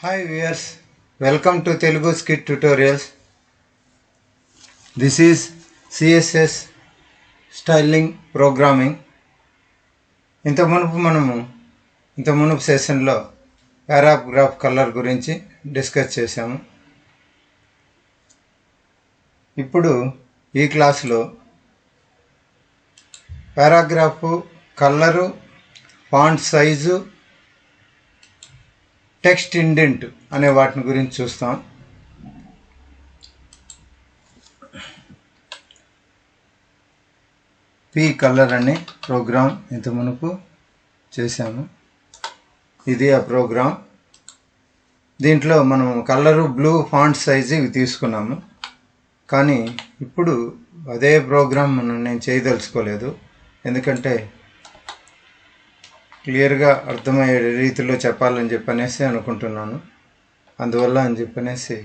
Hi viewers, welcome to Telugu Scit tutorials. This is CSS styling programming. ఇంత మునుపు సెషన్లో paragraph colour గురించి discuss చేశాము. ఇప్పుడు ఈ క్లాస్లో paragraph colour, font size, text indent అనే వాటిని గురించి చూస్తాం. పీ కలర్ అనే ప్రోగ్రామ్ ఇంత మునుపు చేశాము. ఇది ఆ ప్రోగ్రామ్. దీంట్లో మనం కలరు, బ్లూ, ఫాంట్ సైజు ఇవి తీసుకున్నాము. కానీ ఇప్పుడు అదే ప్రోగ్రామ్ నేను చేయదలుచుకోలేదు. ఎందుకంటే క్లియర్గా అర్థమయ్యే రీతిలో చెప్పాలని చెప్పనేసి అనుకుంటున్నాను. అందువల్ల అని చెప్పనేసి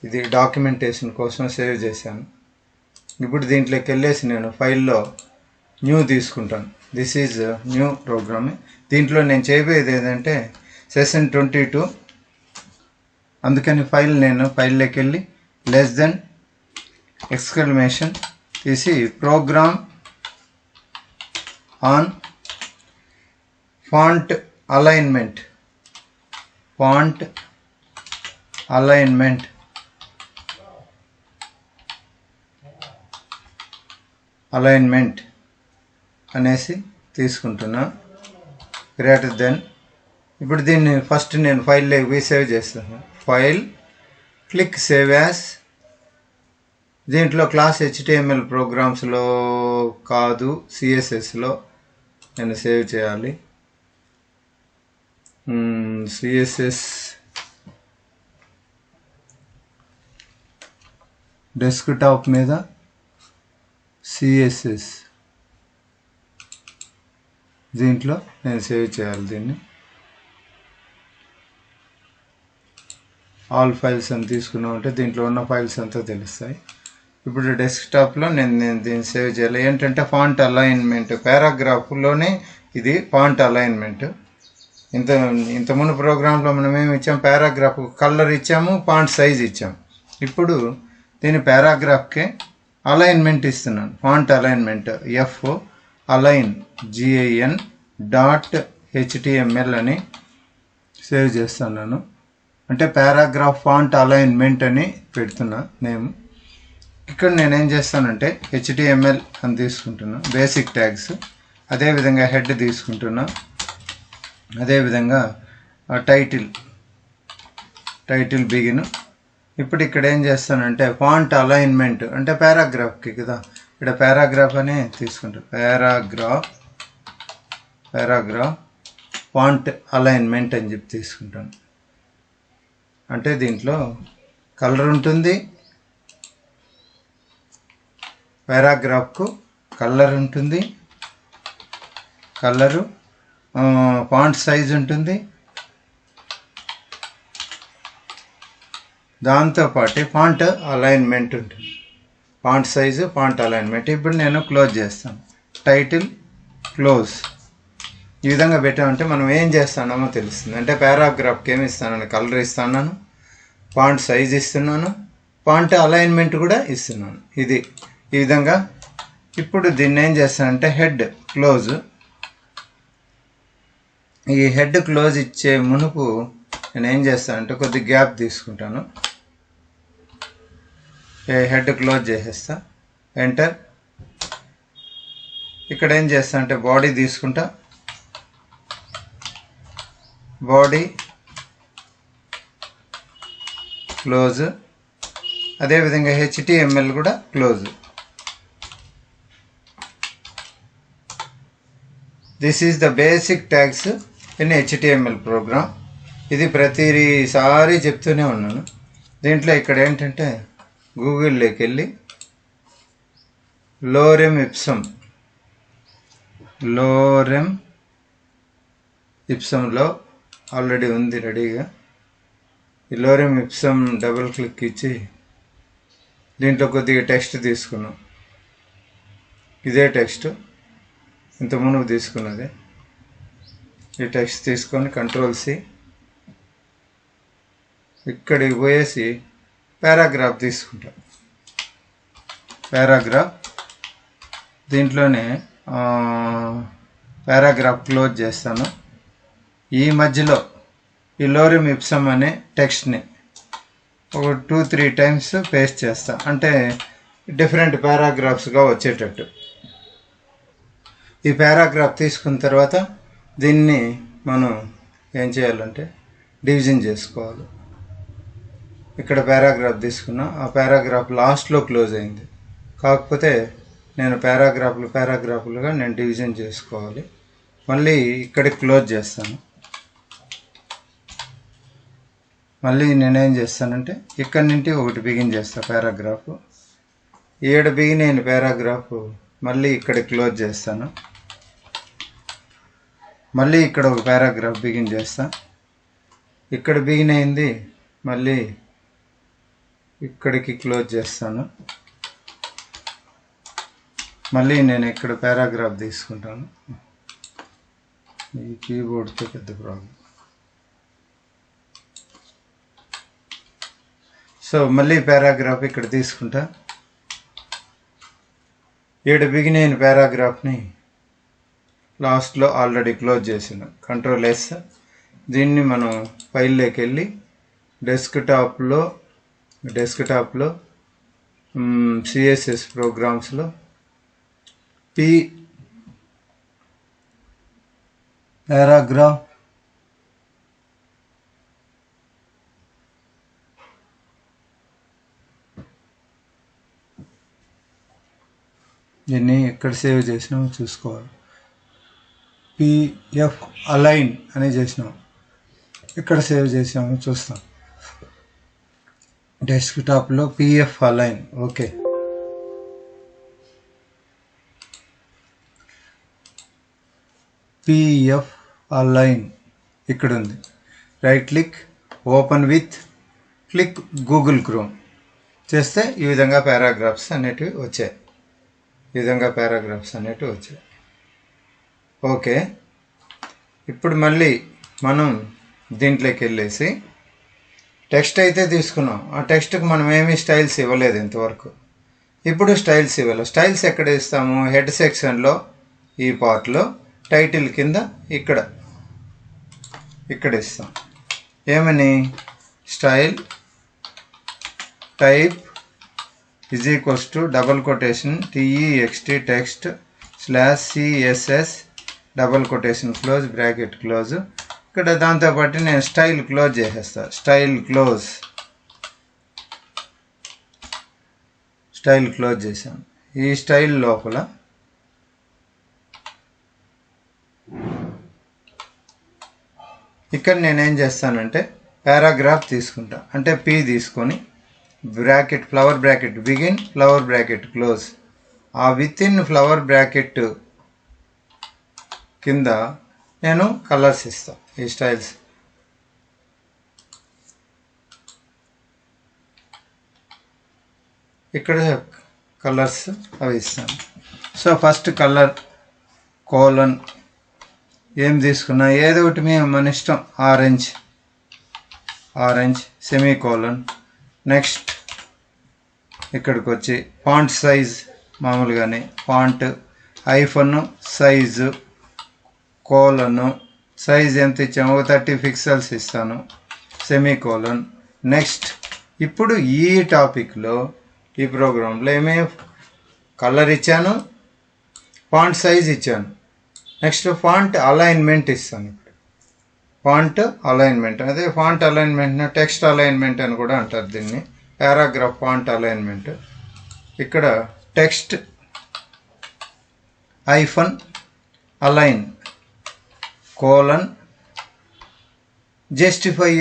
ఇది డాక్యుమెంటేషన్ కోసం సేవ్ చేశాను. ఇప్పుడు దీంట్లోకి వెళ్ళేసి నేను ఫైల్లో న్యూ తీసుకుంటాను. This is new program. దీంట్లో నేను చేయబోయేది ఏంటంటే Session-22. అందుకని ఫైల్లోకి వెళ్ళి <! ఎక్స్క్లమేషన్ తీసి ప్రోగ్రామ్ ఆన్ ఫాంట్ అలైన్మెంట్ అనేసి తీసుకుంటున్నా. Greater than. ఇప్పుడు దీన్ని ఫస్ట్ నేను ఫైల్లోకి సేవ్ చేస్తాను. File, click save as. దీంట్లో క్లాస్ HTML ప్రోగ్రామ్స్లో కాదు, CSSలో నేను సేవ్ చేయాలి. CSS డెస్క్టాప్ మీద CSS దీంట్లో నేను సేవ్ చేయాలి. దీన్ని ఆల్ ఫైల్స్ అని తీసుకున్నామంటే దీంట్లో ఉన్న ఫైల్స్ అంతా తెలుస్తాయి. ఇప్పుడు డెస్క్టాప్లో నేను దీన్ని సేవ్ చేయాలి. ఏంటంటే ఫాంట్ అలైన్మెంట్, పారాగ్రాఫ్లోనే ఇది ఫాంట్ అలైన్మెంట్. ఇంత ముందు ప్రోగ్రాంలో మనం ఏమి ఇచ్చాము? పారాగ్రాఫ్ కలర్ ఇచ్చాము, ఫాంట్ సైజ్ ఇచ్చాము. ఇప్పుడు దీని పారాగ్రాఫ్కే అలైన్మెంట్ ఇస్తున్నాను. Font alignment F align GIN.html అని సేవ్ చేస్తున్నాను. అంటే పారాగ్రాఫ్ ఫాంట్ అలైన్మెంట్ అని పెడుతున్నా నేమ్. ఇక్కడ నేనేం చేస్తానంటే HTML అని తీసుకుంటున్నా, బేసిక్ ట్యాగ్స్. అదేవిధంగా హెడ్ తీసుకుంటున్నా. అదేవిధంగా టైటిల్ బిగిన్. ఇప్పుడు ఇక్కడ ఏం చేస్తానంటే ఫాంట్ అలైన్మెంట్ అంటే పారాగ్రాఫ్కి కదా, ఇక్కడ పారాగ్రాఫ్ అనే తీసుకుంటాను. పారాగ్రాఫ్ ఫాంట్ అలైన్మెంట్ అని చెప్పి తీసుకుంటాను. అంటే దీంట్లో కలర్ ఉంటుంది, పారాగ్రాఫ్కు కలర్ ఉంటుంది, కలరు, ఫాంట్ సైజ్ ఉంటుంది, దాంతోపాటు ఫాంట్ అలైన్మెంట్ ఉంటుంది. Font size, font alignment. ఇప్పుడు నేను క్లోజ్ చేస్తాను. Title close. ఈ విధంగా పెట్టామంటే మనం ఏం చేస్తున్నామో తెలుస్తుంది. అంటే పారాగ్రాఫ్కి ఏమి ఇస్తాను? కలర్ ఇస్తున్నాను, ఫాంట్ సైజ్ ఇస్తున్నాను, ఫాంట్ అలైన్మెంట్ కూడా ఇస్తున్నాను. ఇది ఈ విధంగా. ఇప్పుడు దీన్ని ఏం చేస్తానంటే హెడ్ క్లోజ్. ఈ హెడ్ క్లోజ్ ఇచ్చే మునుపు నేను ఏం చేస్తానంటే కొద్ది గ్యాప్ తీసుకుంటాను. హెడ్ క్లోజ్ చేసేస్తా. ఎంటర్. ఇక్కడ ఏం చేస్తానంటే బాడీ తీసుకుంటా. Body close. అదేవిధంగా HTML కూడా close. This is the basic tags in HTML program. ఇది ప్రతిసారి చెప్తూనే ఉన్నాను. దీంట్లో ఇక్కడ ఏంటంటే గూగుల్లోకి వెళ్ళి లోరెమ్ ఇప్సంలో ఆల్రెడీ ఉంది రెడీగా. ఈ లోరెమ్ ఇప్సం డబుల్ క్లిక్ ఇచ్చి దీంట్లో కొద్దిగా టెక్స్ట్ తీసుకున్నాం. ఇదే టెక్స్ట్ ఇంత మునుపు తీసుకున్నది. ఈ టెక్స్ట్ తీసుకొని Ctrl+C ఇక్కడికి పోయేసి పారాగ్రాఫ్ తీసుకుంటా. పారాగ్రాఫ్ దీంట్లోనే పారాగ్రాఫ్ క్లోజ్ చేస్తాను. ఈ మధ్యలో ఈ లోరిమ్ ఇప్సమ్ అనే టెక్స్ట్ని ఒక 2-3 టైమ్స్ పేస్ట్ చేస్తా, అంటే డిఫరెంట్ పారాగ్రాఫ్స్గా వచ్చేటట్టు. ఈ పారాగ్రాఫ్ తీసుకున్న తర్వాత దీన్ని మనం ఏం చేయాలంటే డివిజన్ చేసుకోవాలి. ఇక్కడ పారాగ్రాఫ్ తీసుకున్నా, ఆ పారాగ్రాఫ్ లాస్ట్లో క్లోజ్ అయింది. కాకపోతే నేను పారాగ్రాఫ్లుగా నేను డివిజన్ చేసుకోవాలి. మళ్ళీ ఇక్కడికి క్లోజ్ చేస్తాను. మళ్ళీ నేనేం చేస్తానంటే ఇక్కడి నుండి ఒకటి బిగిన్ చేస్తాను పారాగ్రాఫ్. 7 బిగిన్ అయిన పారాగ్రాఫ్ మళ్ళీ ఇక్కడ క్లోజ్ చేస్తాను. మళ్ళీ ఇక్కడ ఒక పారాగ్రాఫ్ బిగిన్ చేస్తా. ఇక్కడ బిగిన్ అయింది, మళ్ళీ ఇక్కడికి క్లోజ్ చేస్తాను. మళ్ళీ నేను ఇక్కడ పారాగ్రాఫ్ తీసుకుంటాను. ఈ కీబోర్డ్తో పెద్ద ప్రాబ్లం. సో మళ్ళీ పారాగ్రాఫ్ ఇక్కడ తీసుకుంటా. 7 బిగిన్ అయిన పారాగ్రాఫ్ని లాస్ట్లో ఆల్రెడీ క్లోజ్ చేసిన Ctrl+S. దీన్ని మనం ఫైల్లోకి వెళ్ళి డెస్క్టాప్లో CSS ప్రోగ్రామ్స్లో పారాగ్రాఫ్ దీన్ని ఎక్కడ సేవ్ చేసినామో చూసుకోవాలి. PF అలైన్ అని చేసినాం, ఎక్కడ సేవ్ చేసామో చూస్తాం. డెస్క్టాప్లో PF align. Okay, PF align ఇక్కడ ఉంది. Right click, open with, click Google chrome చేస్తే ఈ విధంగా పారాగ్రాఫ్స్ అనేటివి వచ్చాయి. ఓకే, ఇప్పుడు మళ్ళీ మనం దీంట్లోకి వెళ్ళేసి టెక్స్ట్ అయితే తీసుకున్నాం. ఆ టెక్స్ట్కి మనం ఏమీ స్టైల్స్ ఇవ్వలేదు ఇంతవరకు. ఇప్పుడు స్టైల్స్ ఇవ్వాలి. స్టైల్స్ ఎక్కడ ఇస్తాము? హెడ్ సెక్షన్లో ఈ పార్ట్లో టైటిల్ కింద ఇక్కడ ఇస్తాం. ఏమని? Style type double quotation TEXT text /CSS double quotation close bracket close. ఇక్కడ దాంతోపాటు నేను స్టైల్ క్లోజ్ చేసేస్తాను. స్టైల్ క్లోజ్ చేశాను. ఈ స్టైల్ లోపల ఇక్కడ నేనేం చేస్తానంటే పారాగ్రాఫ్ తీసుకుంటా. అంటే P తీసుకొని bracket, flower bracket begin, flower bracket close. ఆ విత్ ఇన్ ఫ్లవర్ బ్రాకెట్ కింద నేను కలర్స్ ఇస్తాను. ఈ స్టైల్స్ ఇక్కడ కలర్స్ అవి ఇస్తాను. సో ఫస్ట్ కలర్ కోలన్ ఏం తీసుకున్నా ఏదో ఒకటి మన ఇష్టం. Orange semicolon. నెక్స్ట్ ఇక్కడికి వచ్చి ఫాంట్ సైజ్ మామూలుగానే ఫాంట్ ఐఫన్ సైజు కోలను సైజ్ ఎంత ఇచ్చాము? 30 పిక్సెల్స్ ఇస్తాను. సెమీకోలన్. నెక్స్ట్ ఇప్పుడు ఈ టాపిక్లో ఈ ప్రోగ్రాంలో ఏమేమి కలర్ ఇచ్చాను, ఫాంట్ సైజ్ ఇచ్చాను. నెక్స్ట్ ఫాంట్ అలైన్మెంట్ ఇస్తాను. ఫాంట్ అలైన్మెంట్, అదే ఫాంట్ అలైన్మెంట్ టెక్స్ట్ అలైన్మెంట్ అని కూడా అంటారు దీన్ని. Paragraph font alignment. ఇక్కడ text hyphen align colon justify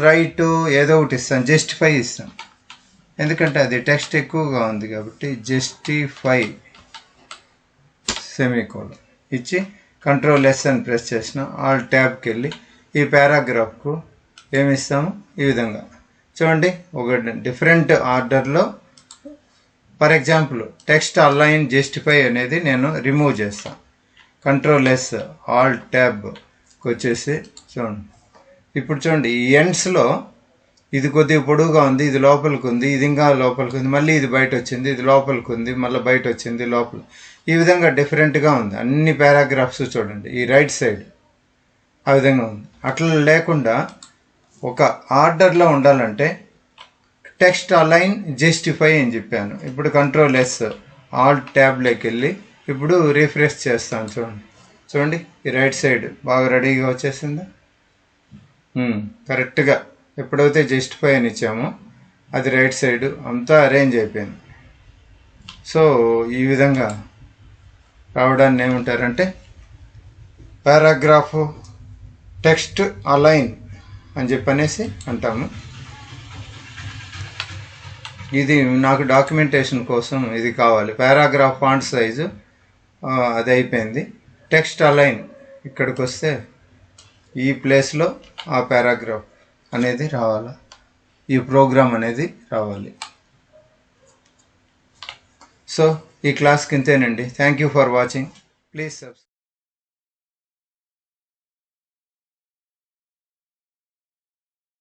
right ఏదో ఒకటి ఇస్తాను. జస్టిఫై ఇస్తాను ఎందుకంటే అది టెక్స్ట్ ఎక్కువగా ఉంది కాబట్టి. జస్టిఫై సెమీకోలన్ ఇచ్చి Ctrl+S అని ప్రెస్ చేసిన ఆల్ ట్యాబ్కి వెళ్ళి ఈ పారాగ్రాఫ్కు ఏమి ఇస్తాము? ఈ విధంగా చూడండి, ఒక డిఫరెంట్ ఆర్డర్లో. For example text align justify అనేది నేను రిమూవ్ చేస్తాను. Ctrl+S ఆల్ ట్యాబ్కి వచ్చేసి చూడండి. ఇప్పుడు చూడండి ఈ ఎండ్స్లో ఇది కొద్దిగా పొడుగుగా ఉంది, ఇది లోపలికి ఉంది, ఇది ఇంకా లోపలికి ఉంది, మళ్ళీ ఇది బయట వచ్చింది, ఇది లోపలికి ఉంది, మళ్ళీ బయట వచ్చింది లోపల. ఈ విధంగా డిఫరెంట్గా ఉంది అన్ని పారాగ్రాఫ్స్. చూడండి ఈ రైట్ సైడ్ ఆ విధంగా ఉంది. అట్లా లేకుండా ఒక ఆర్డర్లో ఉండాలంటే టెక్స్ట్ అలైన్ జస్టిఫై అని చెప్పాను. ఇప్పుడు Ctrl+S ఆల్ట్ ట్యాబ్లోకి వెళ్ళి ఇప్పుడు రిఫ్రెష్ చేస్తాను. చూడండి ఈ రైట్ సైడ్ బాగా రెడీగా వచ్చేసిందా. కరెక్ట్గా ఎప్పుడైతే జస్టిఫై అని ఇచ్చామో అది రైట్ సైడ్ అంతా అరేంజ్ అయిపోయింది. సో ఈ విధంగా రావడాన్ని ఏమంటారంటే పారాగ్రాఫ్ టెక్స్ట్ అలైన్ అని చెప్పనేసి అంటాము. ఇది నాకు డాక్యుమెంటేషన్ కోసం ఇది కావాలి. పారాగ్రాఫ్ ఫాంట్ సైజు అది అయిపోయింది. టెక్స్ట్ అలైన్ ఇక్కడికి వస్తే ఈ ప్లేస్లో ఆ పారాగ్రాఫ్ అనేది రావాలి, ఈ ప్రోగ్రామ్ అనేది రావాలి. సో ఈ క్లాస్కి ఇంతేనండి. Thank you for watching. Please subscribe.